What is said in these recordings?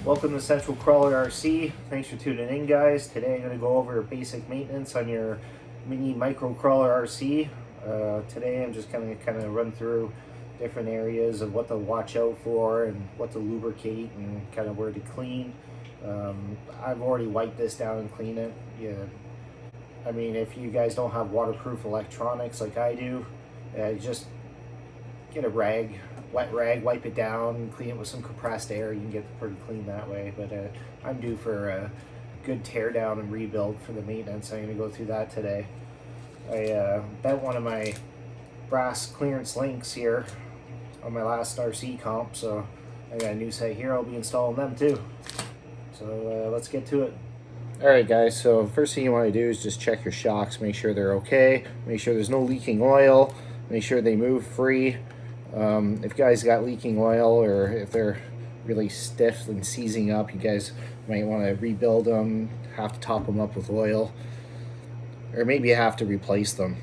Welcome to Central Crawler RC. Thanks for tuning in, guys. Today I'm going to go over basic maintenance on your mini micro crawler RC. Today I'm just going to kind of run through different areas of what to watch out for and what to lubricate and kind of where to clean. I've already wiped this down and cleaned it. Yeah, I mean, if you guys don't have waterproof electronics like I do, just get a rag, wet rag, wipe it down, clean it with some compressed air. You can get pretty clean that way. But I'm due for a good tear down and rebuild for the maintenance. I'm going to go through that today. I bent one of my brass clearance links here on my last RC comp, so I got a new set here. I'll be installing them too. So let's get to it. Alright guys, so first thing you want to do is just check your shocks, make sure they're okay, make sure there's no leaking oil, make sure they move free. If you guys got leaking oil or if they're really stiff and seizing up, you guys might want to rebuild them, have to top them up with oil, or maybe you have to replace them.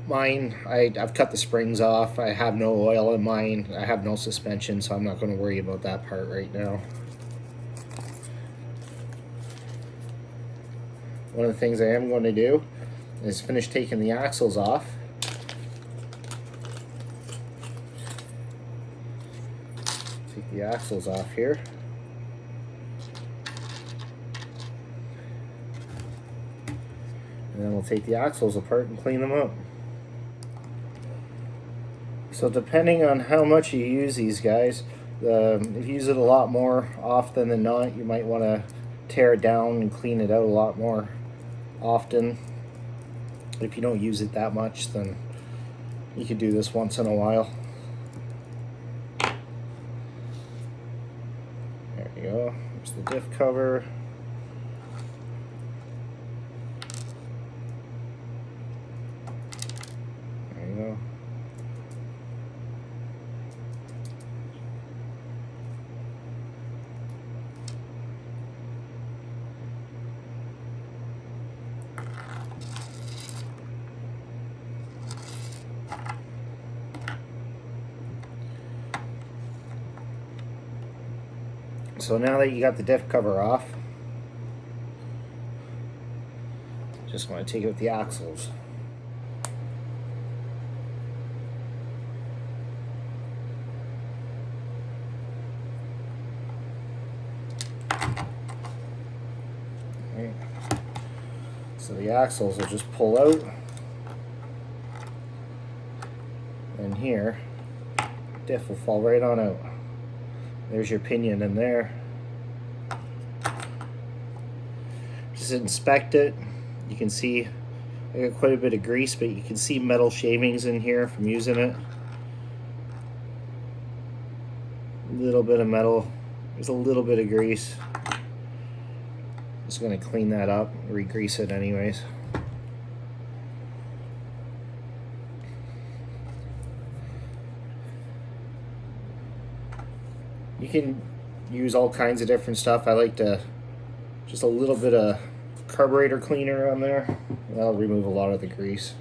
Mine, I've cut the springs off. I have no oil in mine. I have no suspension, so I'm not going to worry about that part right now. One of the things I am going to do is finish taking the axles off. Take the axles off here. And then we'll take the axles apart and clean them up. So depending on how much you use these guys, if you use it a lot more often than not, you might want to tear it down and clean it out a lot more often. If you don't use it that much, then you could do this once in a while. There you go. There's the diff cover. There you go. So now that you got the diff cover off, just want to take out the axles. Okay. So the axles will just pull out, and here, diff will fall right on out. There's your pinion in there. Just inspect it. You can see I got quite a bit of grease, but you can see metal shavings in here from using it. A little bit of metal. There's a little bit of grease. Just going to clean that up, re-grease it anyways. You can use all kinds of different stuff. I like to just a little bit of carburetor cleaner on there. That'll remove a lot of the grease.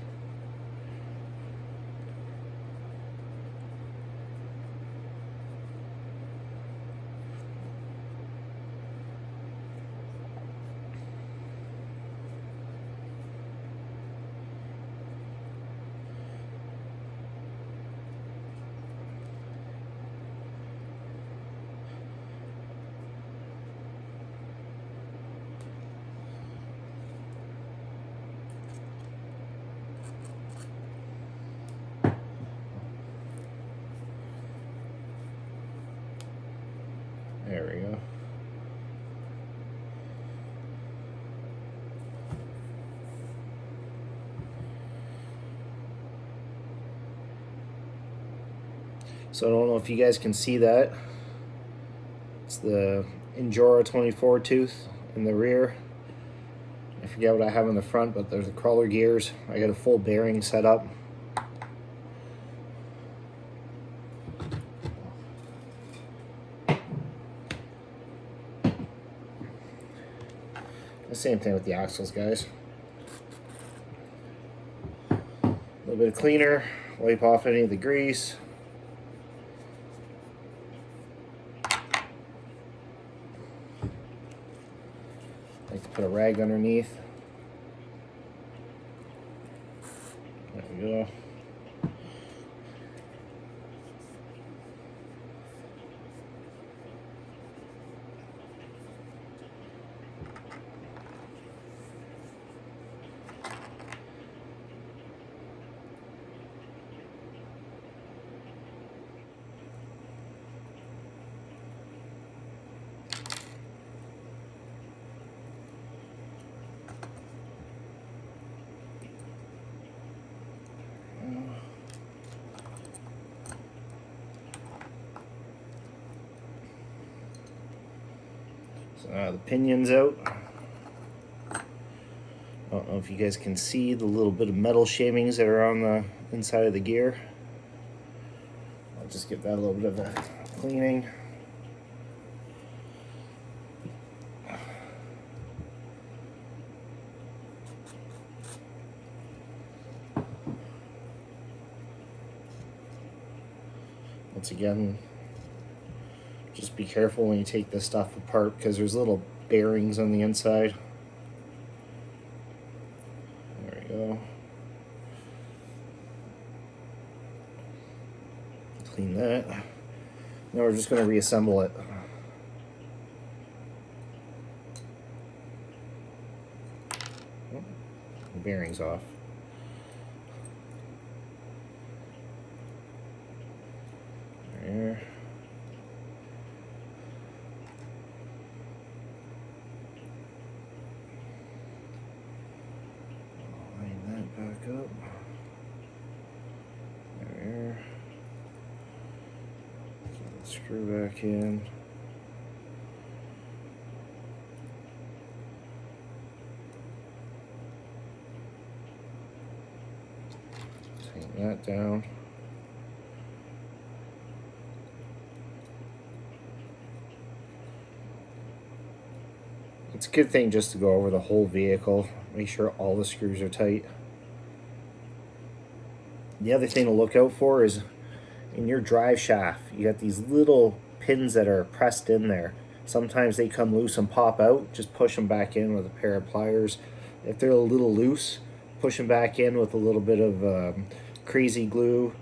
There we go. So I don't know if you guys can see that. It's the Injora 24 tooth in the rear. I forget what I have in the front, but there's the crawler gears. I got a full bearing set up. The same thing with the axles, guys. A little bit of cleaner, wipe off any of the grease. Put a rag underneath. There we go. So the pinion's out. I don't know if you guys can see the little bit of metal shavings that are on the inside of the gear. I'll just give that a little bit of a cleaning. Once again, just be careful when you take this stuff apart because there's little bearings on the inside. There we go. Clean that. Now we're just going to reassemble it. Oh, the bearing's off. There. Line that back up. There. Get the screw back in. Tighten that down. It's a good thing just to go over the whole vehicle, make sure all the screws are tight. The other thing to look out for is in your drive shaft, you got these little pins that are pressed in there. Sometimes they come loose and pop out. Just push them back in with a pair of pliers. If they're a little loose, push them back in with a little bit of crazy glue,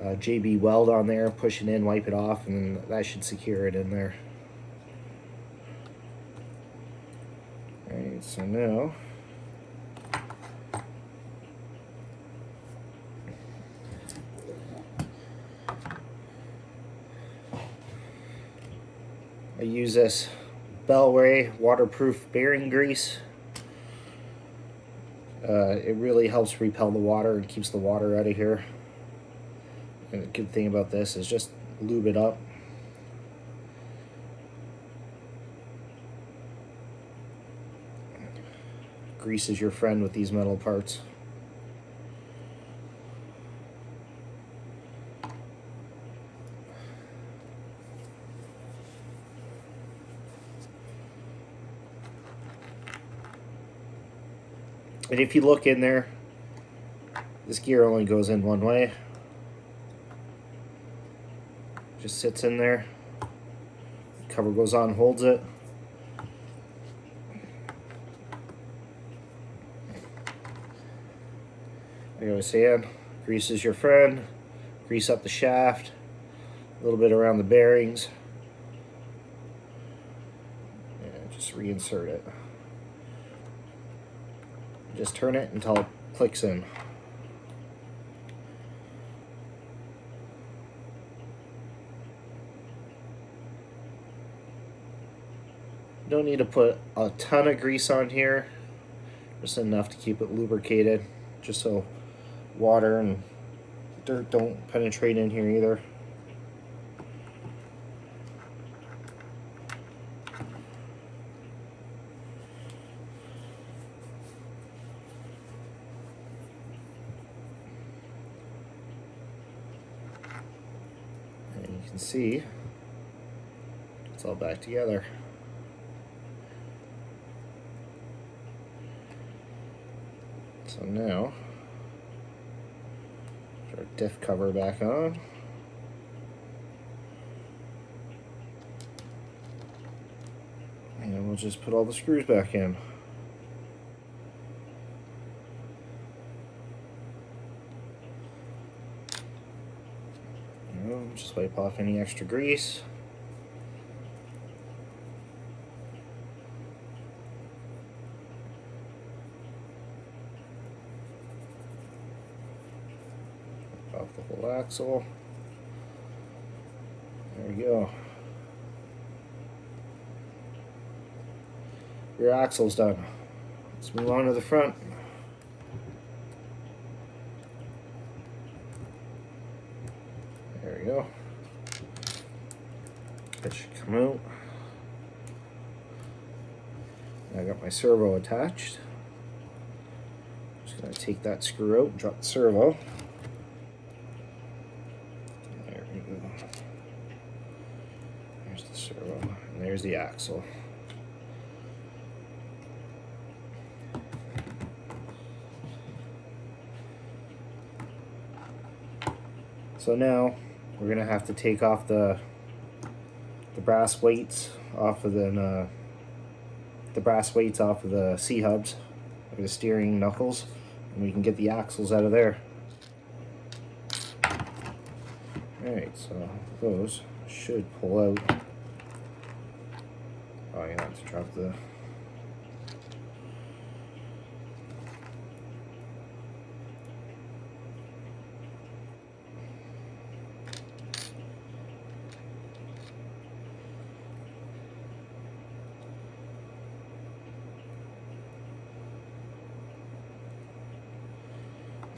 JB Weld on there, push it in, wipe it off, and that should secure it in there. Alright, so now I use this Bellray waterproof bearing grease. It really helps repel the water and keeps the water out of here. And the good thing about this is just lube it up. Grease is your friend with these metal parts. And if you look in there, this gear only goes in one way. Just sits in there. The cover goes on, holds it. Like I was saying, grease is your friend. Grease up the shaft, a little bit around the bearings, and just reinsert it. Just turn it until it clicks in. Don't need to put a ton of grease on here, just enough to keep it lubricated, just so water and dirt don't penetrate in here either. And you can see it's all back together. So now, put our diff cover back on. And we'll just put all the screws back in. Just wipe off any extra grease. Off the whole axle. There we go. Your axle's done. Let's move on to the front. There we go. That should come out. I got my servo attached. Just gonna take that screw out and drop the servo. There we go. There's the servo, and there's the axle. So now we're gonna have to take off the brass weights off of the C hubs, or the steering knuckles, and we can get the axles out of there. Alright, so those should pull out. Oh, you have to drop the.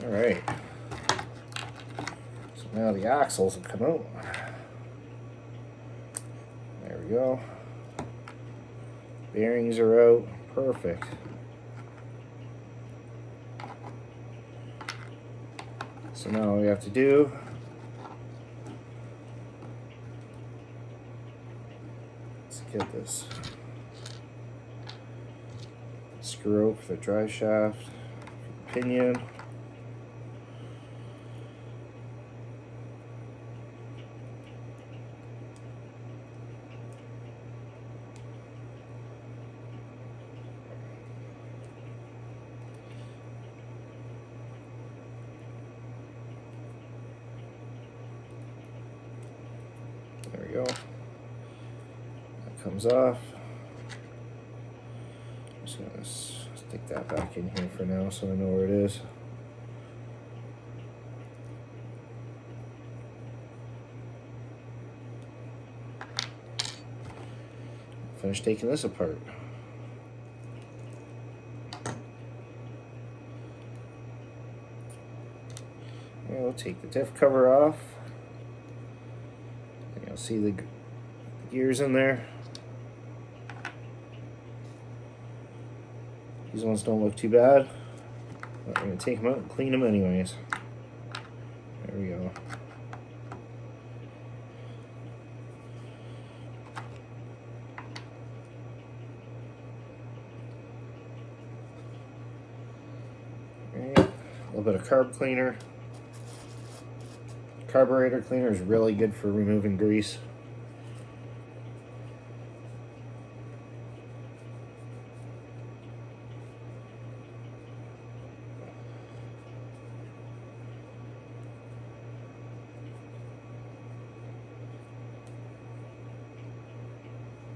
Alright, so now the axles will come out. There we go. Bearings are out. Perfect. So now all we have to do is get this screw out for the drive shaft, pinion. There we go. That comes off. I'm just gonna stick that back in here for now so I know where it is. Finish taking this apart. We'll take the diff cover off. You'll see the gears in there. These ones don't look too bad, but we're going to take them out and clean them anyways. There we go. Alright, a little bit of carb cleaner. Carburetor cleaner is really good for removing grease.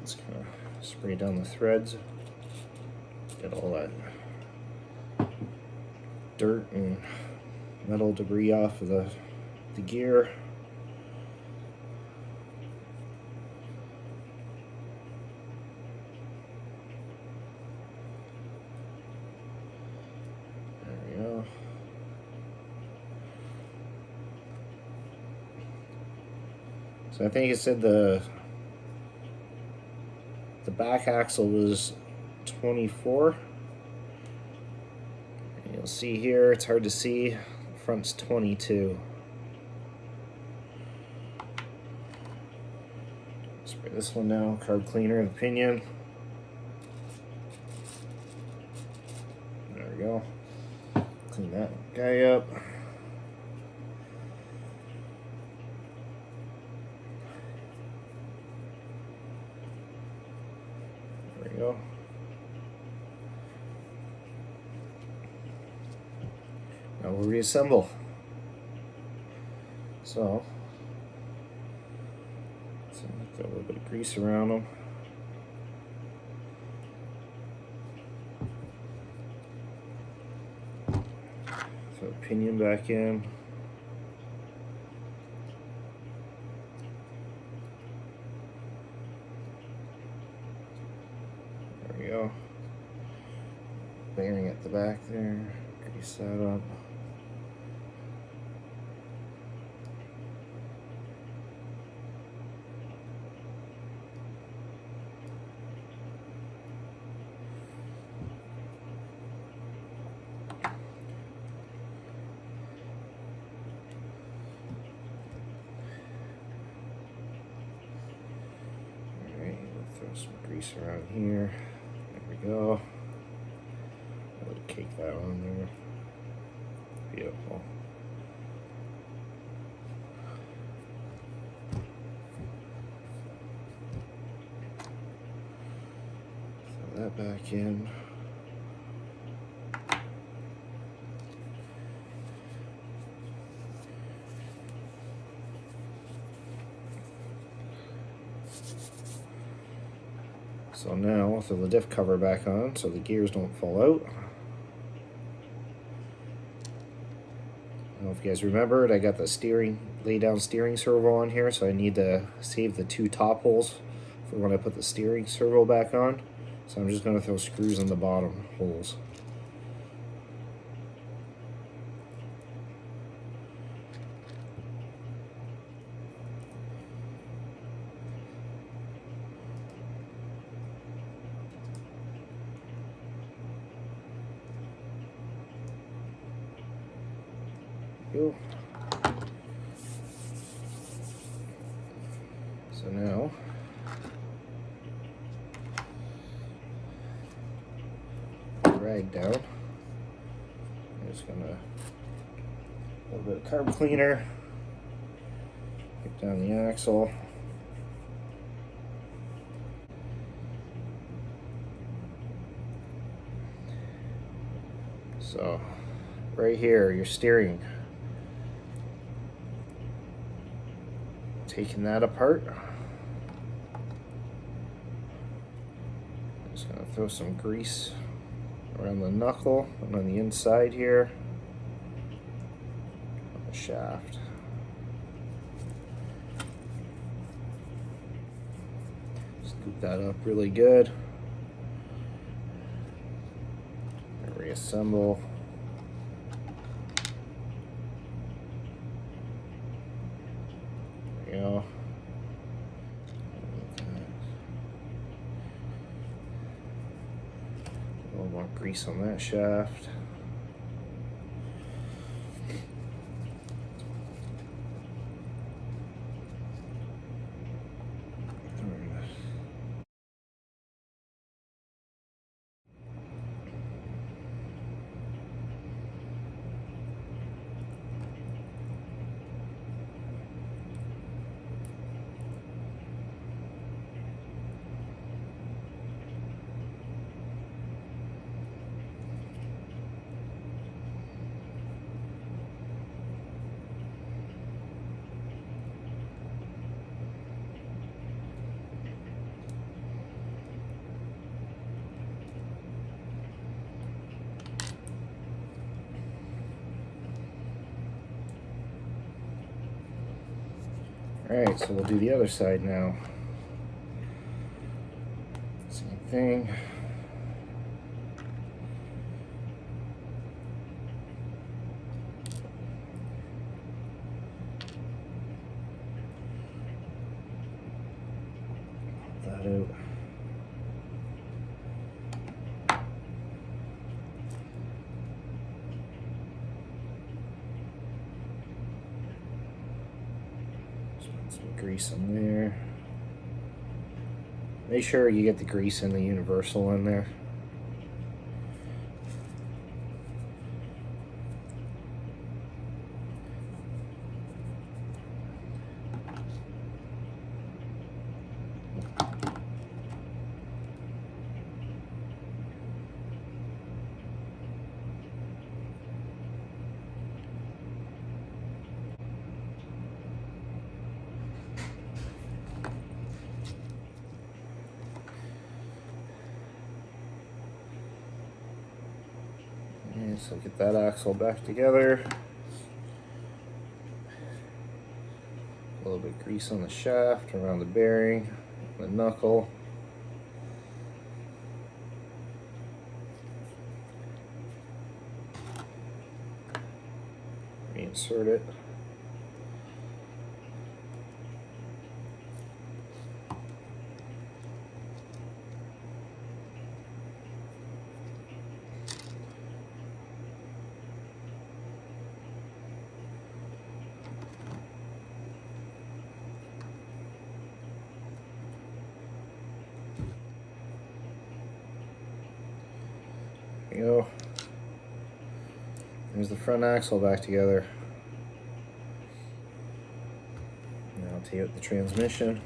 Just kind of spray down the threads, get all that dirt and metal debris off of the gear. There we go. So I think it said the back axle was 24. And you'll see here, it's hard to see, the front's 22. Spray this one now, carb cleaner, the pinion. There we go. Clean that guy up. There we go. Now we'll reassemble. So So got a little bit of grease around them. Throw the pinion back in. There we go. Bearing at the back there. Grease that up. Throw some grease around here. There we go. A little cake that on there. Beautiful. Throw that back in. So now I'll throw the diff cover back on so the gears don't fall out. I don't know if you guys remembered, I got the lay down steering servo on here, so I need to save the 2 top holes for when I put the steering servo back on. So I'm just going to throw screws in the bottom holes. Go. So now drag down. I'm just gonna a little bit of carb cleaner, get down the axle. So right here, your steering. Taking that apart. Just gonna throw some grease around the knuckle and on the inside here on the shaft. Scoop that up really good. And reassemble. There we go. A little more grease on that shaft. Alright, so we'll do the other side now. Same thing. Pop that out. Some grease in there. Make sure you get the grease in the universal in there. So get that axle back together. A little bit of grease on the shaft, around the bearing, the knuckle. Reinsert it. There you go. There's the front axle back together. Now take out the transmission.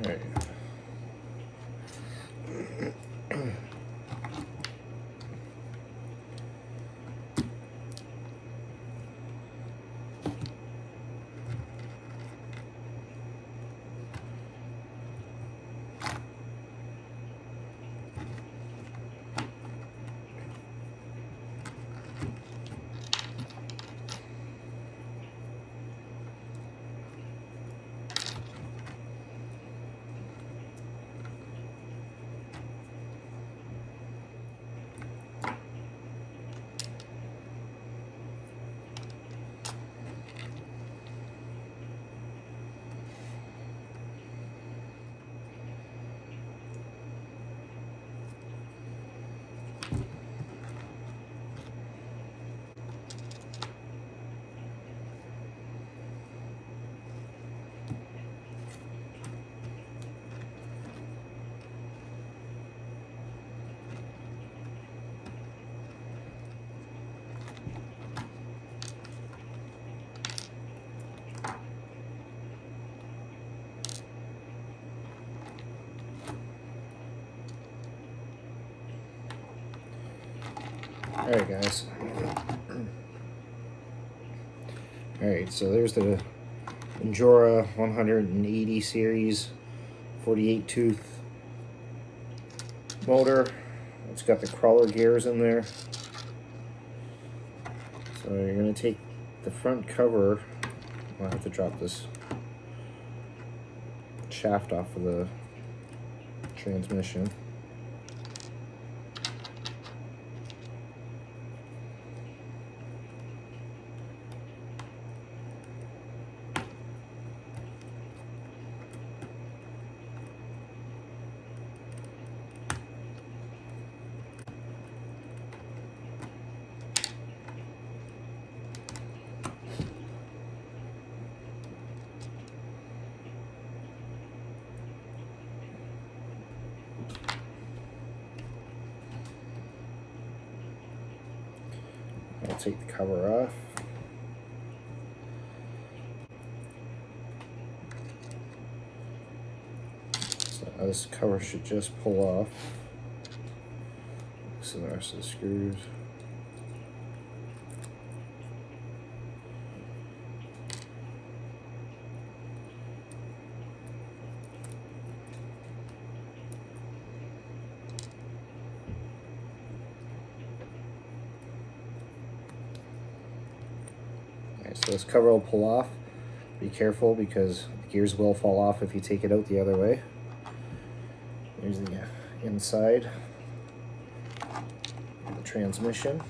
Alright. Alright guys. Alright, so there's the Endura 180 series 48 tooth motor. It's got the crawler gears in there. So you're going to take the front cover. I'll have to drop this shaft off of the transmission. I'll take the cover off. So this cover should just pull off. So the rest of the screws. So this cover will pull off. Be careful because the gears will fall off if you take it out the other way. Here's the inside of the transmission.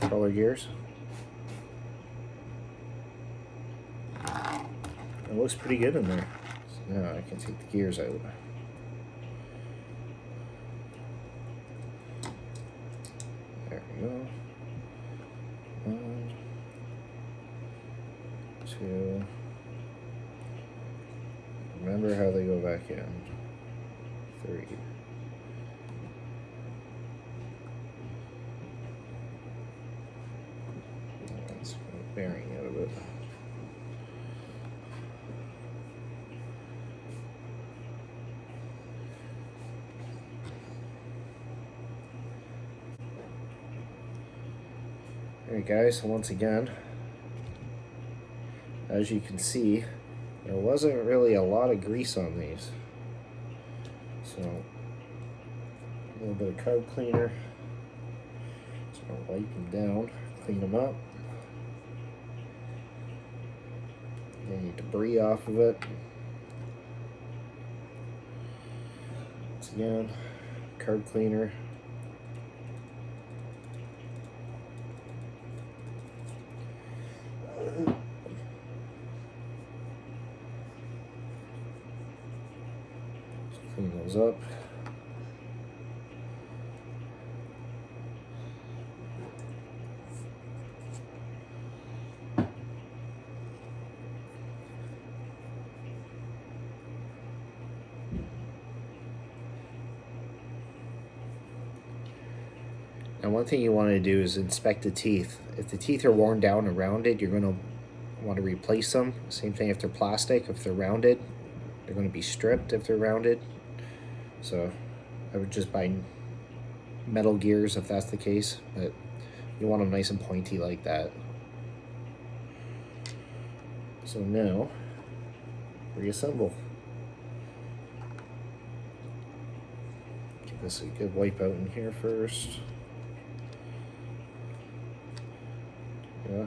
The crawler gears. It looks pretty good in there. So now I can take the gears out. we go. 1, 2. Remember how they go back in. 3. Let's put a bearing out of it. Alright guys, so once again, as you can see, there wasn't really a lot of grease on these. So, a little bit of carb cleaner. Just gonna wipe them down, clean them up. Get any debris off of it. Once again, carb cleaner. Clean those up. Now one thing you want to do is inspect the teeth. If the teeth are worn down and rounded, you're going to want to replace them. Same thing if they're plastic. If they're rounded, they're going to be stripped if they're rounded. So I would just buy metal gears if that's the case, but you want them nice and pointy like that. So now, reassemble. Give this a good wipe out in here first. Yeah,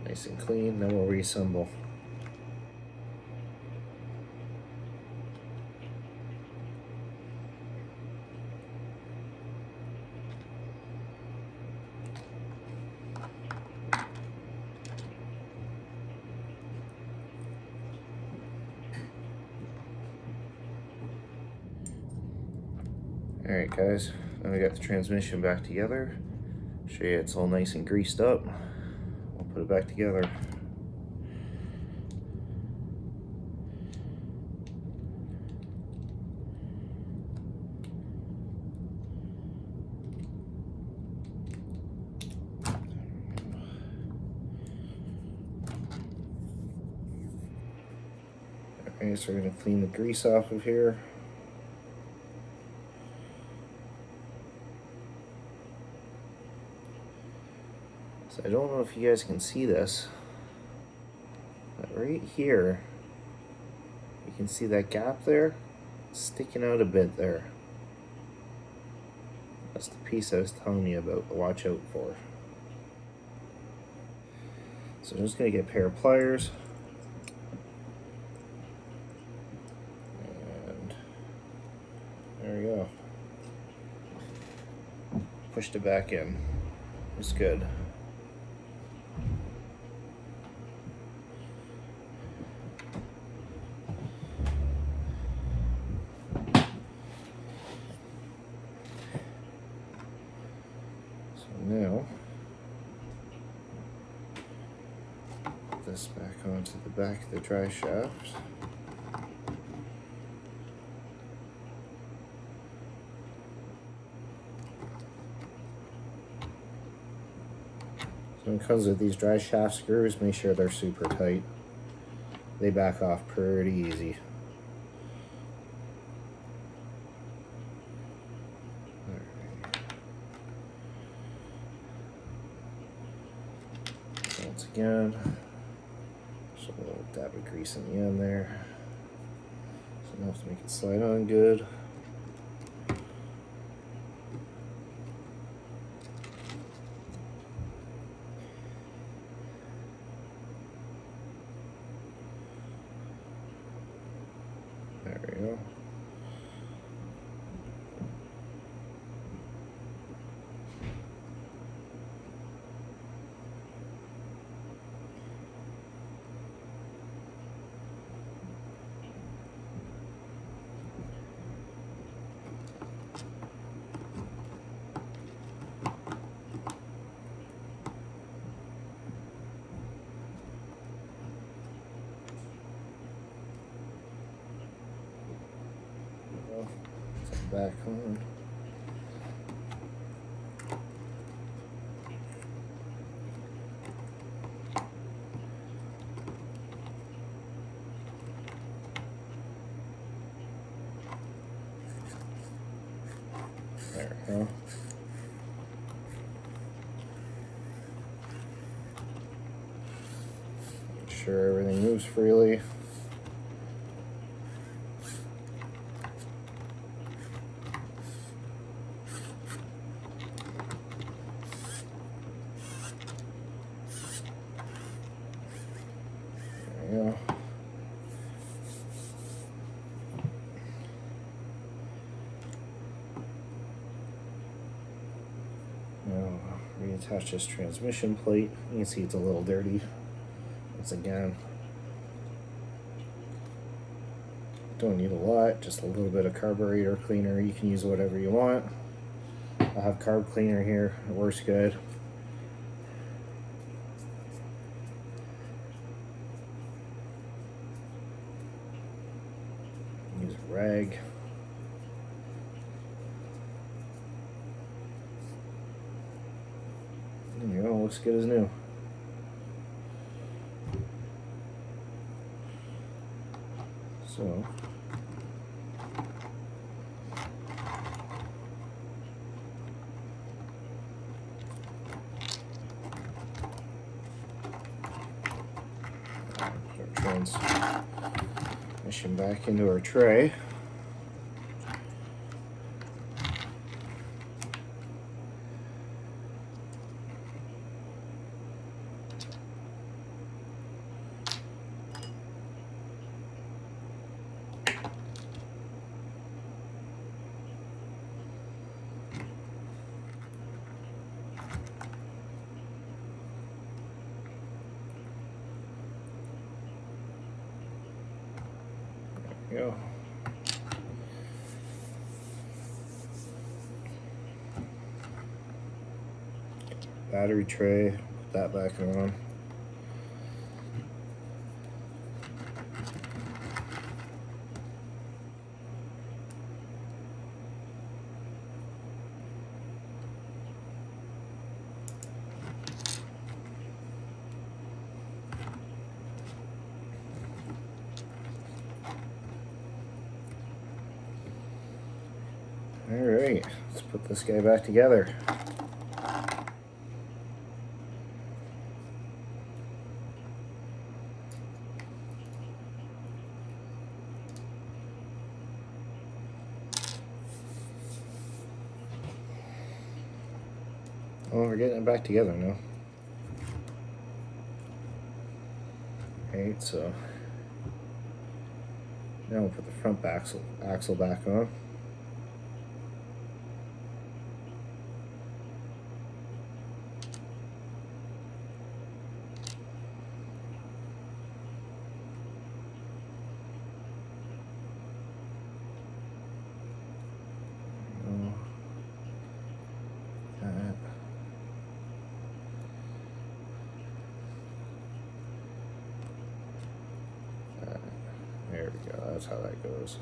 nice and clean, then we'll reassemble. Alright guys, now we got the transmission back together. Show you it's all nice and greased up. We'll put it back together. Alright, so we're going to clean the grease off of here. So I don't know if you guys can see this, but right here, you can see that gap there, sticking out a bit there. That's the piece I was telling you about to watch out for. So I'm just going to get a pair of pliers. And there we go. Pushed it back in. It's good. Now, put this back onto the back of the dry shaft. So when it comes with these dry shaft screws, make sure they're super tight. They back off pretty easy. Once again, just a little dab of grease in the end there. So enough to make it slide on good. There we go. back on. There we go. Make sure everything moves freely. There we go. Now reattach this transmission plate. You can see it's a little dirty. Once again, don't need a lot, just a little bit of carburetor cleaner. You can use whatever you want. I have carb cleaner here, it works good. Use a rag. There you go, looks good as new. So, put our transmission back into our tray. Go. Battery tray, put that back on. Alright, let's put this guy back together. Oh, we're getting it back together now. Alright, so now we'll put the front axle back on. There we go, that's how that goes.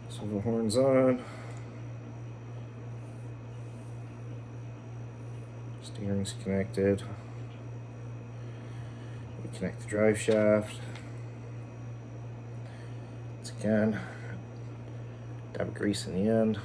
Silver horns on. Steering's connected. We connect the drive shaft. Once again, dab of grease in the end.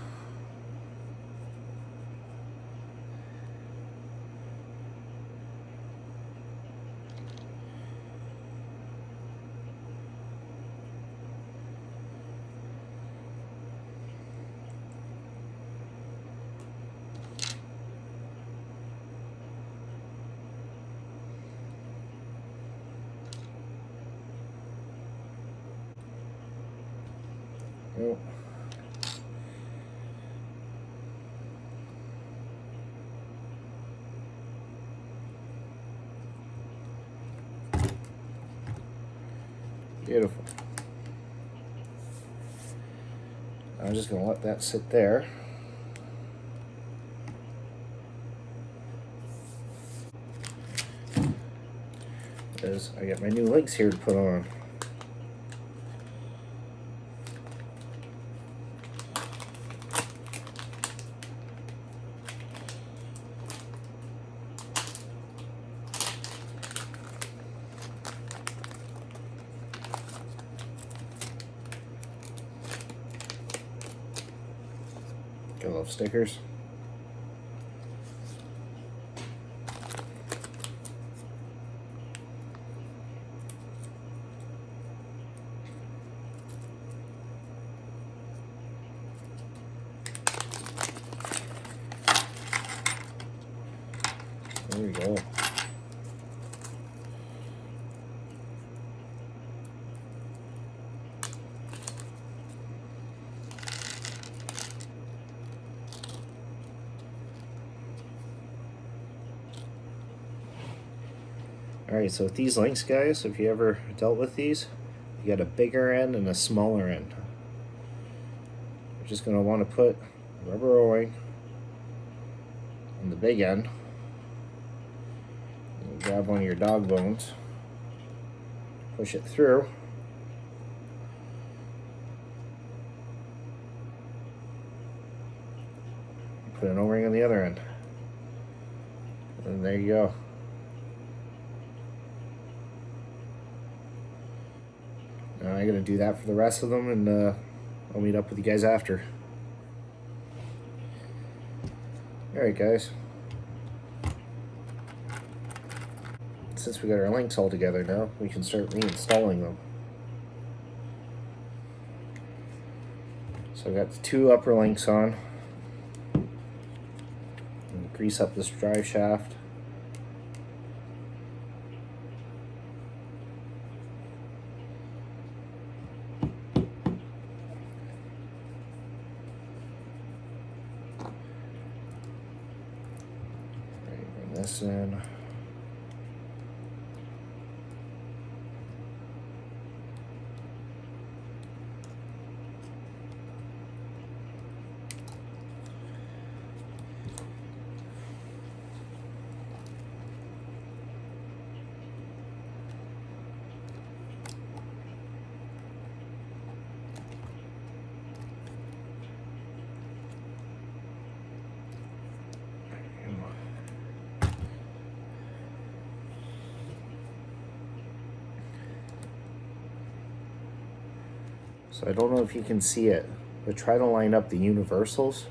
out. Beautiful. I'm just going to let that sit there. As I got my new links here to put on. I love stickers. There we go. Alright, so with these links, guys, if you ever dealt with these, you got a bigger end and a smaller end. You're just going to want to put rubber O-ring on the big end. And grab one of your dog bones, push it through. Put an O-ring on the other end. And there you go. Now I'm going to do that for the rest of them, and I'll meet up with you guys after. Alright guys. Since we got our links all together now, we can start reinstalling them. So I've got the two upper links on. And grease up this drive shaft. Bring this in. So I don't know if you can see it, but try to line up the universals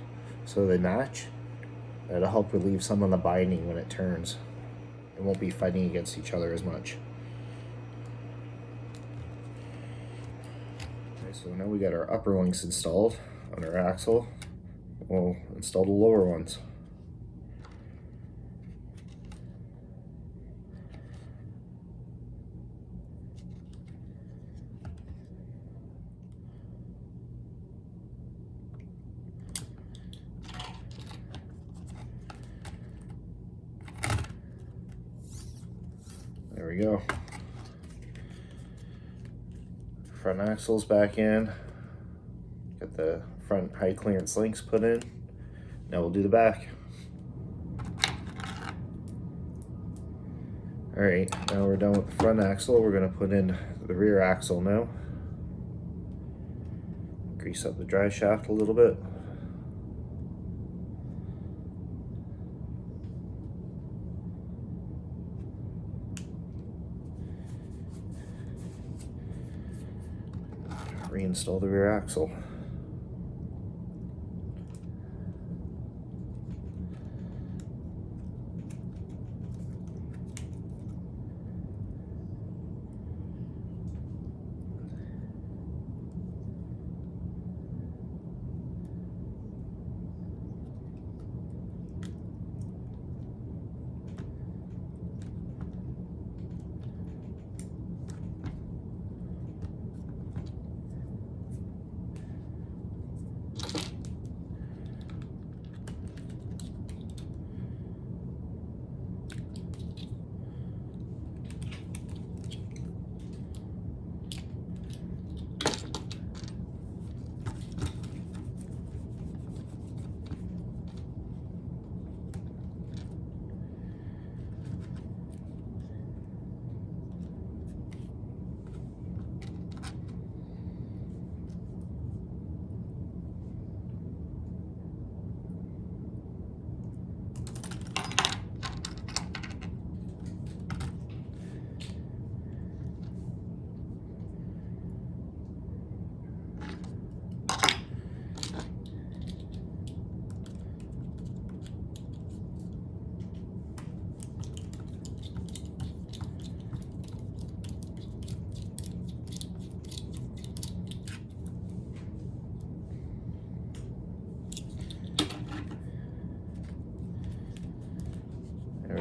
so they match. That'll help relieve some of the binding when it turns. It won't be fighting against each other as much. Okay, so now we got our upper links installed on our axle. We'll install the lower ones. There we go. Front axle's back in. Got the front high clearance links put in. Now we'll do the back. Alright, now we're done with the front axle. We're going to put in the rear axle now. Grease up the drive shaft a little bit. Reinstall the rear axle.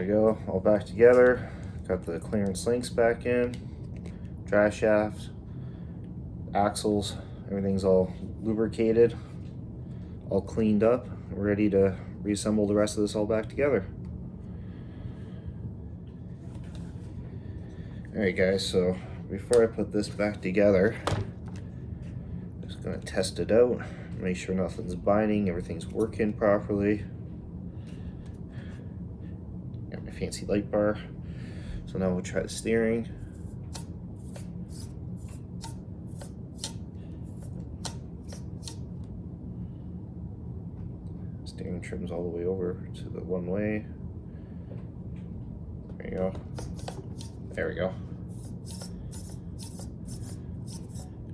we go, all back together. Got the clearance links back in, drive shaft, axles, everything's all lubricated, all cleaned up. We're ready to reassemble the rest of this all back together. Alright guys, so before I put this back together, I'm just going to test it out, make sure nothing's binding, everything's working properly. Got my fancy light bar. So now we'll try the steering. Steering trim's all the way over to the one way. There you go. There we go.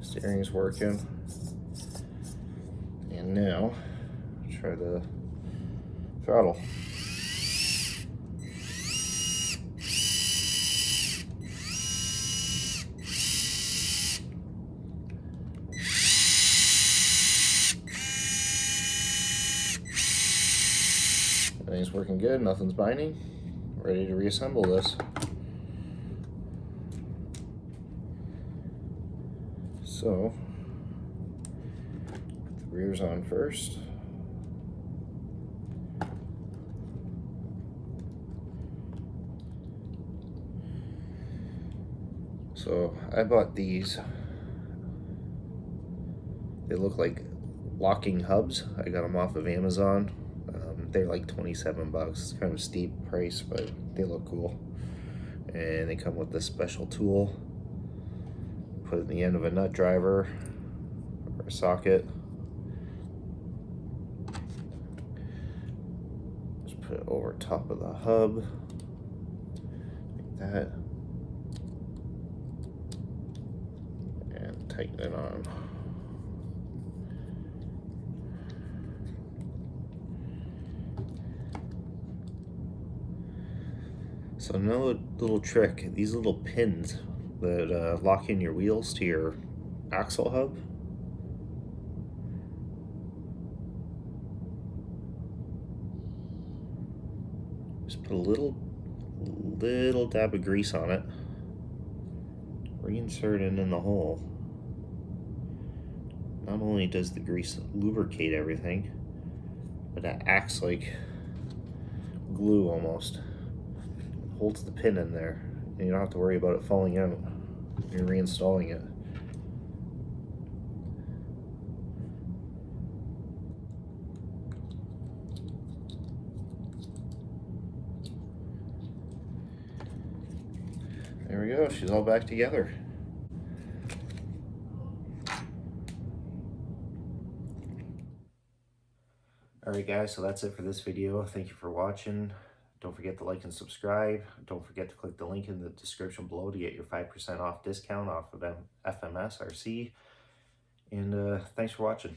Steering's working. And now, try the throttle. Everything's working good, nothing's binding. Ready to reassemble this. So, put the rears on first. So I bought these. They look like locking hubs. I got them off of Amazon. They're like 27 bucks. It's kind of a steep price, but they look cool. And they come with this special tool. Put it in the end of a nut driver or a socket. Just put it over top of the hub, like that. And tighten it on. So another little trick, these little pins that lock in your wheels to your axle hub. Just put a little dab of grease on it. Reinsert it in the hole. Not only does the grease lubricate everything, but it acts like glue almost. Holds the pin in there, and you don't have to worry about it falling out when you're reinstalling it. There we go, she's all back together. Alright guys, so that's it for this video. Thank you for watching. Don't forget to like and subscribe. Don't forget to click the link in the description below to get your 5% off discount off of FMS RC. And thanks for watching.